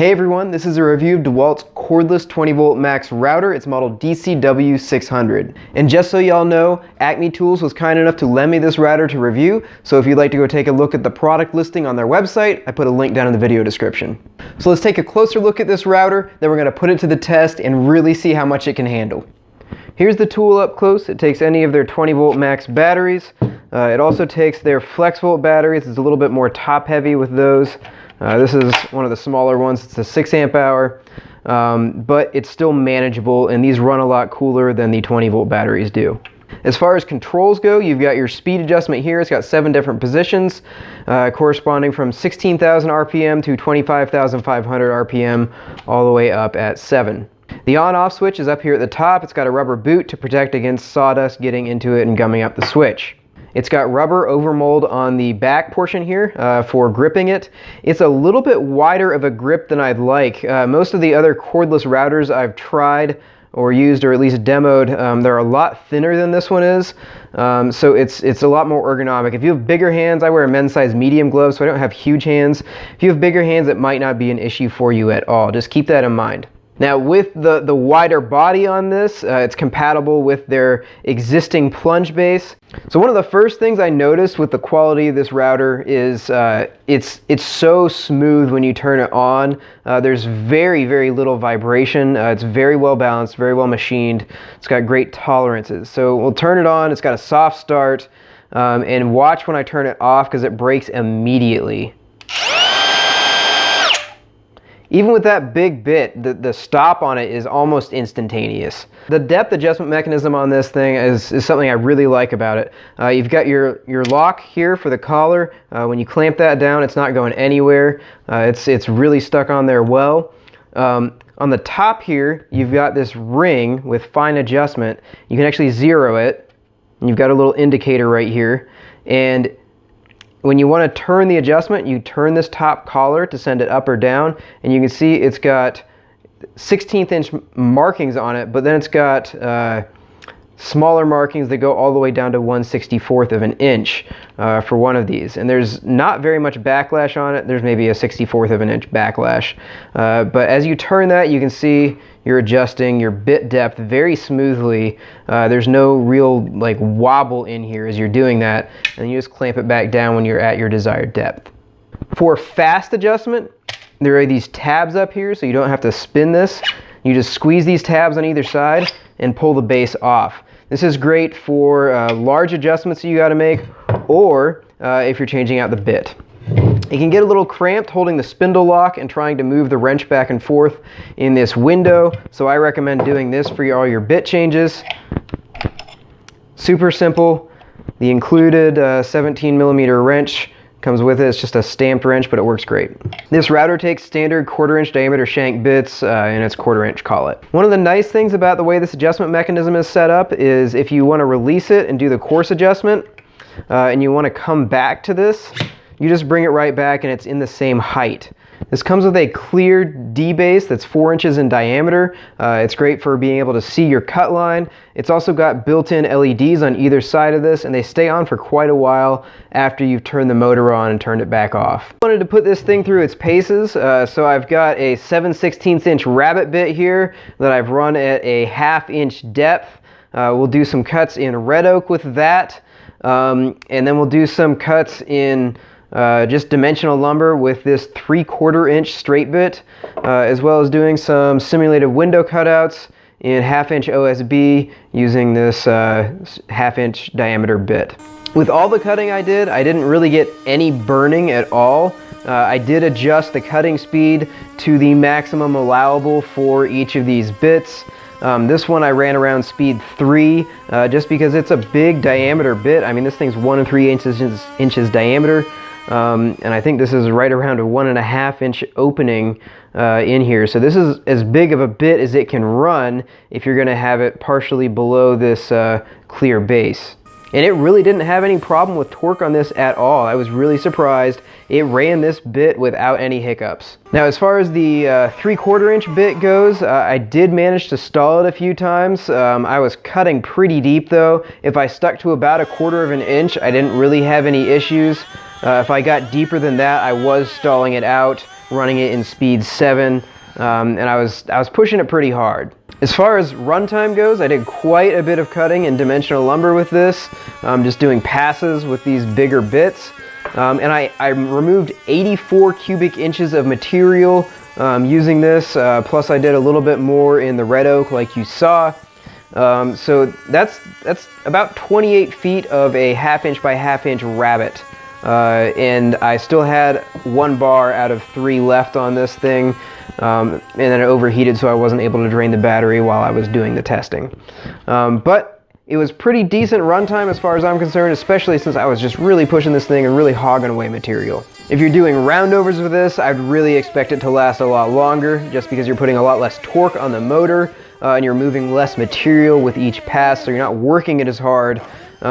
Hey everyone, this is a review of DeWalt's Cordless 20V Max router. It's model DCW600. And just so y'all know, ACME Tools was kind enough to lend me this router to review, so if you'd like to go take a look at the product listing on their website, I put a link down in the video description. So let's take a closer look at this router, then we're going to put it to the test and really see how much it can handle. Here's the tool up close. It takes any of their 20V max batteries. It also takes their flex volt batteries. It's a little bit more top heavy with those. This is one of the smaller ones. It's a 6 amp hour, but it's still manageable, and these run a lot cooler than the 20V batteries do. As far as controls go, you've got your speed adjustment here. It's got 7 different positions, corresponding from 16,000 RPM to 25,500 RPM, all the way up at 7. The on-off switch is up here at the top. It's got a rubber boot to protect against sawdust getting into it and gumming up the switch. It's got rubber overmold on the back portion here for gripping it. It's a little bit wider of a grip than I'd like. Most of the other cordless routers I've tried or used or at least demoed, they're a lot thinner than this one is. So it's a lot more ergonomic. If you have bigger hands, I wear a men's size medium glove, so I don't have huge hands. If you have bigger hands, it might not be an issue for you at all. Just keep that in mind. Now with the wider body on this, it's compatible with their existing plunge base. So one of the first things I noticed with the quality of this router is it's so smooth when you turn it on. There's very little vibration. It's very well balanced, very well machined. It's got great tolerances. So we'll turn it on. It's got a soft start, and watch when I turn it off because it breaks immediately. Even with that big bit, the stop on it is almost instantaneous. The depth adjustment mechanism on this thing is something I really like about it. You've got your lock here for the collar. When you clamp that down, it's not going anywhere. It's really stuck on there well. On the top here, you've got this ring with fine adjustment. You can actually zero it. And you've got a little indicator right here. And when you want to turn the adjustment, you turn this top collar to send it up or down, and you can see it's got 16th inch markings on it, but then it's got smaller markings that go all the way down to 1/64 of an inch for one of these. And there's not very much backlash on it. There's maybe a 1/64 of an inch backlash. But as you turn that, you can see you're adjusting your bit depth very smoothly. There's no real like wobble in here as you're doing that, and you just clamp it back down when you're at your desired depth. For fast adjustment, there are these tabs up here, so you don't have to spin this. You just squeeze these tabs on either side and pull the base off. This is great for large adjustments that you got to make, or if you're changing out the bit. It can get a little cramped holding the spindle lock and trying to move the wrench back and forth in this window, so I recommend doing this for all your bit changes. Super simple. The included 17mm wrench comes with it. It's just a stamped wrench, but it works great. This router takes standard 1/4 inch diameter shank bits, and it's 1/4 inch collet. One of the nice things about the way this adjustment mechanism is set up is if you want to release it and do the coarse adjustment, and you want to come back to this, you just bring it right back and it's in the same height. This comes with a clear D-base that's 4 inches in diameter. It's great for being able to see your cut line. It's also got built-in LEDs on either side of this, and they stay on for quite a while after you've turned the motor on and turned it back off. I wanted to put this thing through its paces, so I've got a 7/16 inch Rabbet Bit here that I've run at a 1/2 inch depth. We'll do some cuts in red oak with that, and then we'll do some cuts in just dimensional lumber with this 3/4 inch straight bit, as well as doing some simulated window cutouts in 1/2 inch OSB using this 1/2 inch diameter bit. With all the cutting I didn't really get any burning at all. I did adjust the cutting speed to the maximum allowable for each of these bits. This one I ran around speed 3 just because it's a big diameter bit. I mean, this thing's 1 3 inches diameter. And I think this is right around a 1.5 inch opening in here. So this is as big of a bit as it can run if you're going to have it partially below this clear base. And it really didn't have any problem with torque on this at all. I was really surprised. It ran this bit without any hiccups. Now as far as the 3/4 inch bit goes, I did manage to stall it a few times. I was cutting pretty deep though. If I stuck to about 1/4 of an inch, I didn't really have any issues. If I got deeper than that, I was stalling it out. running it in speed 7, and I was pushing it pretty hard. As far as runtime goes, I did quite a bit of cutting in dimensional lumber with this, just doing passes with these bigger bits. And I removed 84 cubic inches of material using this, plus I did a little bit more in the red oak like you saw. So that's about 28 feet of a 1/2 inch by 1/2 inch rabbet. And I still had 1 bar out of 3 left on this thing, and then it overheated, so I wasn't able to drain the battery while I was doing the testing. But it was pretty decent runtime as far as I'm concerned, especially since I was just really pushing this thing and really hogging away material. If you're doing roundovers with this, I'd really expect it to last a lot longer, just because you're putting a lot less torque on the motor, and you're moving less material with each pass, so you're not working it as hard,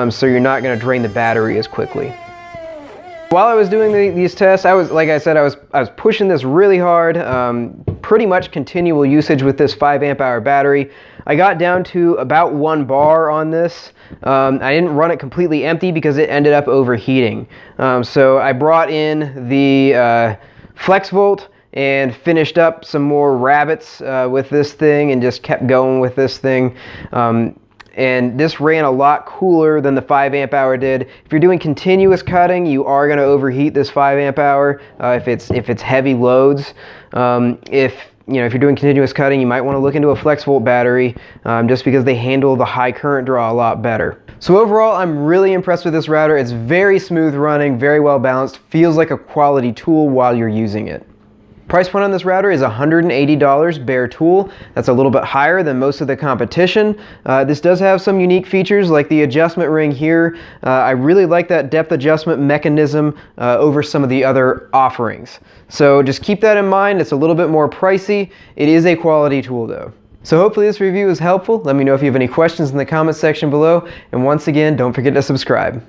so you're not going to drain the battery as quickly. While I was doing these tests, like I said, I was pushing this really hard, pretty much continual usage with this 5 amp hour battery. I got down to about 1 bar on this. I didn't run it completely empty because it ended up overheating. So I brought in the flex volt and finished up some more rabbets with this thing and just kept going with this thing. And this ran a lot cooler than the 5 amp hour did. If you're doing continuous cutting, you are going to overheat this 5 amp hour if it's heavy loads. If you're doing continuous cutting, you might want to look into a flex volt battery, just because they handle the high current draw a lot better. So overall, I'm really impressed with this router. It's very smooth running, very well balanced, feels like a quality tool while you're using it. Price point on this router is $180 bare tool. That's a little bit higher than most of the competition. This does have some unique features like the adjustment ring here. I really like that depth adjustment mechanism over some of the other offerings. So just keep that in mind. It's a little bit more pricey. It is a quality tool though. So hopefully this review is helpful. Let me know if you have any questions in the comments section below. And once again, don't forget to subscribe.